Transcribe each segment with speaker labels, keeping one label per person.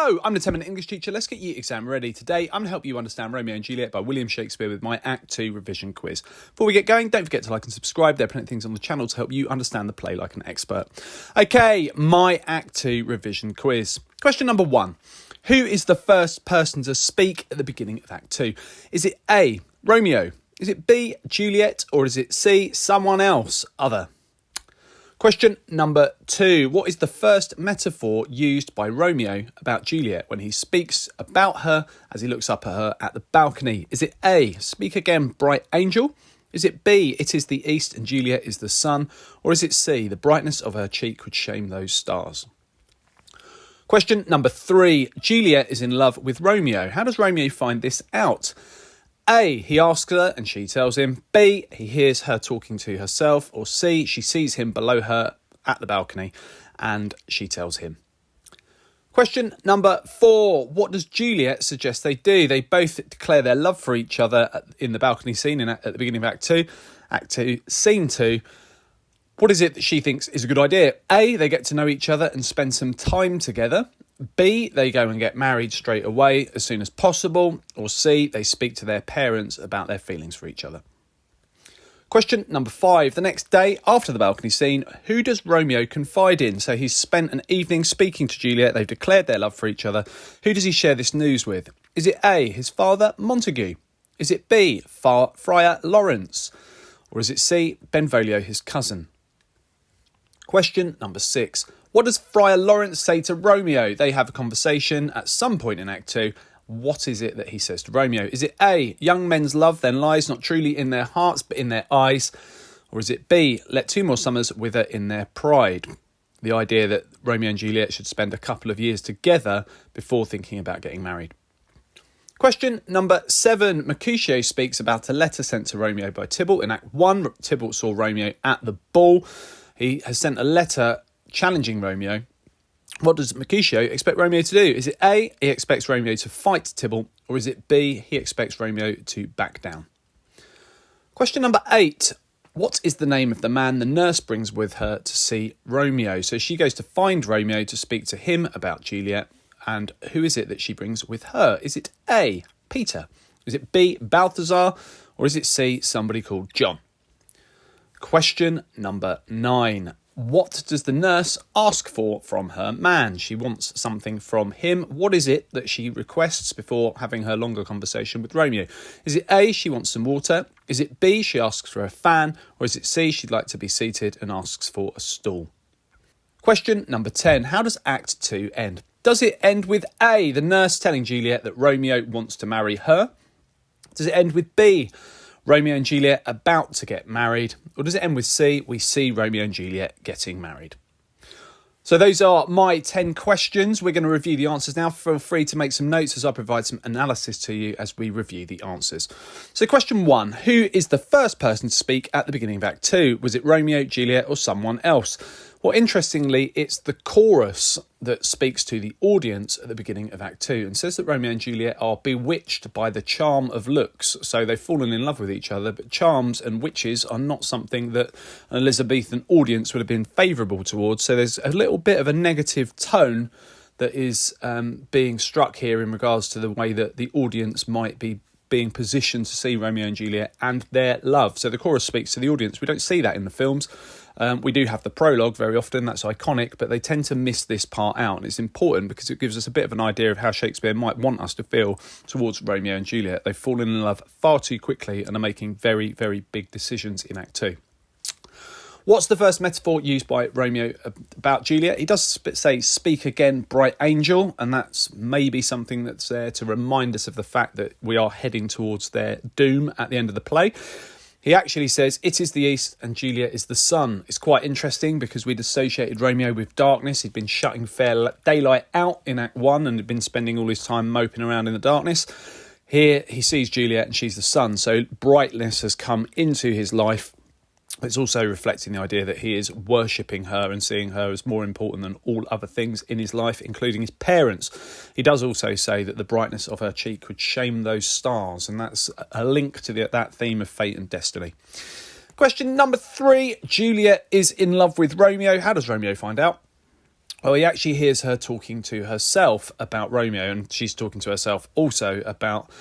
Speaker 1: Hello, I'm the 10-minute English teacher. Let's get you exam ready. Today, I'm going to help you understand Romeo and Juliet by William Shakespeare with my Act 2 revision quiz. Before we get going, don't forget to like and subscribe. There are plenty of things on the channel to help you understand the play like an expert. Okay, my Act 2 revision quiz. Question number 1. Who is the first person to speak at the beginning of Act 2? Is it A, Romeo? Is it B, Juliet? Or is it C, someone else, other? Question number 2. What is the first metaphor used by Romeo about Juliet when he speaks about her as he looks up at her at the balcony? Is it A, speak again, bright angel? Is it B, it is the east and Juliet is the sun? Or is it C, the brightness of her cheek would shame those stars? Question number 3. Juliet is in love with Romeo. How does Romeo find this out? A, he asks her and she tells him. B, he hears her talking to herself. Or C, she sees him below her at the balcony and she tells him. Question number 4. What does Juliet suggest they do? They both declare their love for each other in the balcony scene at the beginning of Act 2. Act 2, Scene 2. What is it that she thinks is a good idea? A, they get to know each other and spend some time together. B, they go and get married straight away as soon as possible. Or C, they speak to their parents about their feelings for each other. Question number 5. The next day, after the balcony scene, who does Romeo confide in? So he's spent an evening speaking to Juliet. They've declared their love for each other. Who does he share this news with? Is it A, his father, Montague? Is it B, Friar Lawrence? Or is it C, Benvolio, his cousin? Question number 6. What does Friar Lawrence say to Romeo? They have a conversation at some point in Act 2. What is it that he says to Romeo? Is it A, young men's love then lies not truly in their hearts but in their eyes? Or is it B, let 2 more summers wither in their pride? The idea that Romeo and Juliet should spend a couple of years together before thinking about getting married. Question number 7. Mercutio speaks about a letter sent to Romeo by Tybalt. In Act 1, Tybalt saw Romeo at the ball. He has sent a letter challenging Romeo. What does Mercutio expect Romeo to do? Is it A, he expects Romeo to fight Tybalt, or is it B, he expects Romeo to back down? Question number 8. What is the name of the man the nurse brings with her to see Romeo? So she goes to find Romeo to speak to him about Juliet. And who is it that she brings with her? Is it A, Peter? Is it B, Balthazar? Or is it C, somebody called John? Question number 9. What does the nurse ask for from her man? She wants something from him. What is it that she requests before having her longer conversation with Romeo? Is it A, she wants some water? Is it B, she asks for a fan? Or is it C, she'd like to be seated and asks for a stool? Question number 10. How does Act 2 end? Does it end with A, the nurse telling Juliet that Romeo wants to marry her? Does it end with B, Romeo and Juliet about to get married? Or does it end with C, we see Romeo and Juliet getting married? So those are my 10 questions. We're going to review the answers now. Feel free to make some notes as I provide some analysis to you as we review the answers. So question 1. Who is the first person to speak at the beginning of Act 2? Was it Romeo, Juliet or someone else? Well, interestingly, it's the chorus that speaks to the audience at the beginning of Act 2 and says that Romeo and Juliet are bewitched by the charm of looks. So they've fallen in love with each other, but charms and witches are not something that an Elizabethan audience would have been favourable towards. So there's a little bit of a negative tone that is being struck here in regards to the way that the audience might be being positioned to see Romeo and Juliet and their love. So the chorus speaks to the audience. We don't see that in the films. We do have the prologue very often, that's iconic, but they tend to miss this part out. And it's important because it gives us a bit of an idea of how Shakespeare might want us to feel towards Romeo and Juliet. They've fallen in love far too quickly and are making very, very big decisions in Act 2. What's the first metaphor used by Romeo about Juliet? He does say, speak again, bright angel, and that's maybe something that's there to remind us of the fact that we are heading towards their doom at the end of the play. He actually says, it is the east and Juliet is the sun. It's quite interesting because we'd associated Romeo with darkness. He'd been shutting fair daylight out in Act 1 and had been spending all his time moping around in the darkness. Here he sees Juliet and she's the sun. So brightness has come into his life. It's also reflecting the idea that he is worshipping her and seeing her as more important than all other things in his life, including his parents. He does also say that the brightness of her cheek would shame those stars, and that's a link to that theme of fate and destiny. Question number 3. Juliet is in love with Romeo. How does Romeo find out? Well, he actually hears her talking to herself about Romeo, and she's talking to herself also about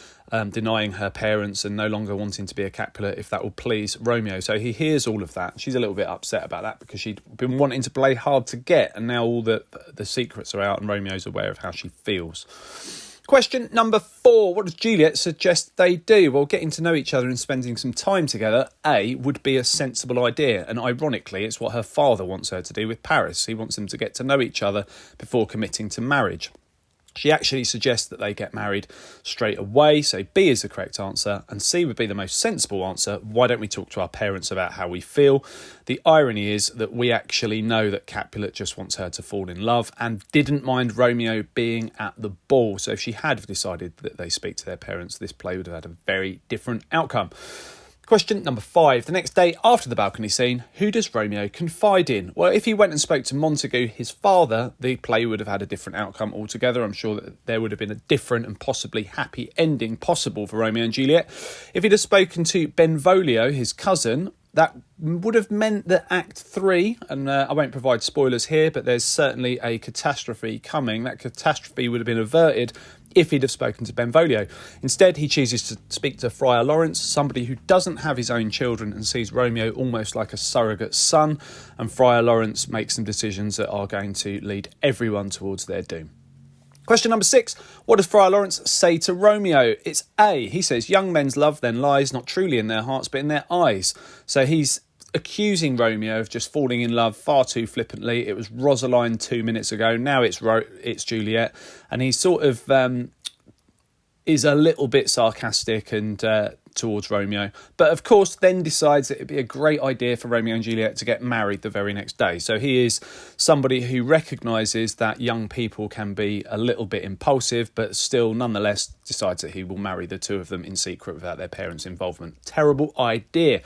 Speaker 1: denying her parents and no longer wanting to be a Capulet if that will please Romeo. So he hears all of that. She's a little bit upset about that because she'd been wanting to play hard to get, and now all the secrets are out and Romeo's aware of how she feels. Question number 4. What does Juliet suggest they do? Well, getting to know each other and spending some time together, would be a sensible idea. And ironically, it's what her father wants her to do with Paris. He wants them to get to know each other before committing to marriage. She actually suggests that they get married straight away, so B is the correct answer, and C would be the most sensible answer. Why don't we talk to our parents about how we feel? The irony is that we actually know that Capulet just wants her to fall in love and didn't mind Romeo being at the ball. So if she had decided that they speak to their parents, this play would have had a very different outcome. Question number 5. The next day after the balcony scene, who does Romeo confide in? Well, if he went and spoke to Montague, his father, the play would have had a different outcome altogether. I'm sure that there would have been a different and possibly happy ending possible for Romeo and Juliet. If he'd have spoken to Benvolio, his cousin, that would have meant that Act 3, and I won't provide spoilers here, but there's certainly a catastrophe coming. That catastrophe would have been averted if he'd have spoken to Benvolio. Instead, he chooses to speak to Friar Lawrence, somebody who doesn't have his own children and sees Romeo almost like a surrogate son, and Friar Lawrence makes some decisions that are going to lead everyone towards their doom. Question number 6. What does Friar Lawrence say to Romeo? It's A. He says, young men's love then lies not truly in their hearts but in their eyes. So he's accusing Romeo of just falling in love far too flippantly. It was Rosaline 2 minutes ago. Now it's Juliet. And he sort of is a little bit sarcastic and towards Romeo. But of course then decides that it'd be a great idea for Romeo and Juliet to get married the very next day. So he is somebody who recognises that young people can be a little bit impulsive, but still nonetheless decides that he will marry the two of them in secret without their parents' involvement. Terrible idea.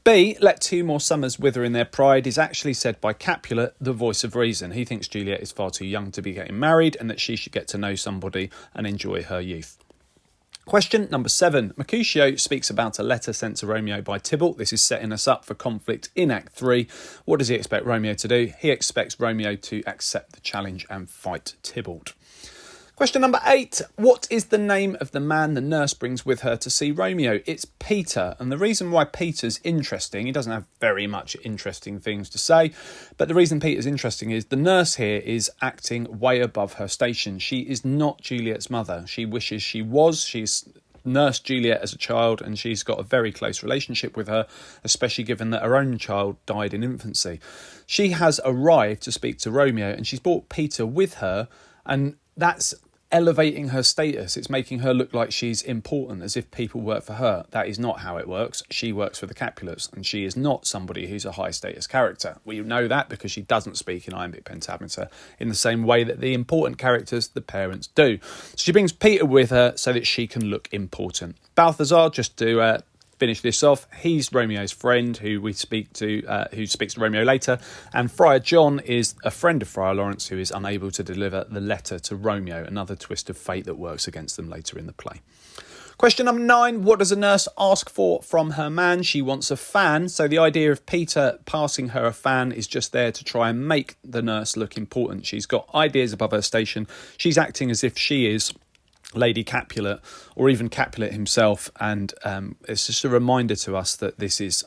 Speaker 1: B, let 2 more summers wither in their pride, is actually said by Capulet, the voice of reason. He thinks Juliet is far too young to be getting married and that she should get to know somebody and enjoy her youth. Question number 7. Mercutio speaks about a letter sent to Romeo by Tybalt. This is setting us up for conflict in Act 3. What does he expect Romeo to do? He expects Romeo to accept the challenge and fight Tybalt. Question number 8. What is the name of the man the nurse brings with her to see Romeo? It's Peter. And the reason why Peter's interesting, he doesn't have very much interesting things to say, but the reason Peter's interesting is the nurse here is acting way above her station. She is not Juliet's mother. She wishes she was. She's nursed Juliet as a child and she's got a very close relationship with her, especially given that her own child died in infancy. She has arrived to speak to Romeo and she's brought Peter with her, and that's elevating her status. It's making her look like she's important, as if people work for her. That is not how it works. She works for the Capulets, and she is not somebody who's a high status character. We know that because she doesn't speak in iambic pentameter in the same way that the important characters, the parents, do. So she brings Peter with her so that she can look important. Balthazar, just to finish this off, he's Romeo's friend who speaks to Romeo later, and Friar John is a friend of Friar Lawrence who is unable to deliver the letter to Romeo, another twist of fate that works against them later in the play. Question number 9. What does a nurse ask for from her man? She wants a fan. So the idea of Peter passing her a fan is just there to try and make the nurse look important. She's got ideas above her station. She's acting as if she is Lady Capulet or even Capulet himself, and it's just a reminder to us that this is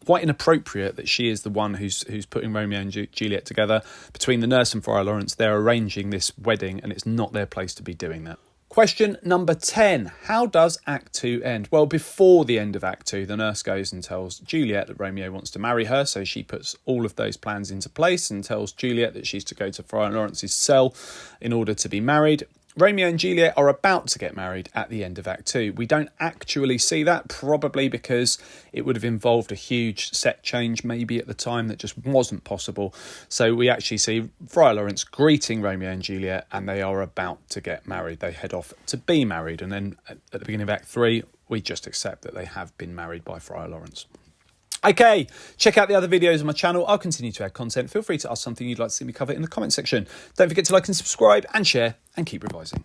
Speaker 1: quite inappropriate that she is the one who's putting Romeo and Juliet together. Between the nurse and Friar Lawrence, they're arranging this wedding and it's not their place to be doing that. Question number 10. How does Act 2 end? Well, before the end of Act 2, the nurse goes and tells Juliet that Romeo wants to marry her, so she puts all of those plans into place and tells Juliet that she's to go to Friar Lawrence's cell in order to be married. Romeo and Juliet are about to get married at the end of Act 2. We don't actually see that, probably because it would have involved a huge set change maybe at the time that just wasn't possible. So we actually see Friar Lawrence greeting Romeo and Juliet and they are about to get married. They head off to be married, and then at the beginning of Act 3 we just accept that they have been married by Friar Lawrence. Okay, check out the other videos on my channel. I'll continue to add content. Feel free to ask something you'd like to see me cover in the comment section. Don't forget to like and subscribe and share, and keep revising.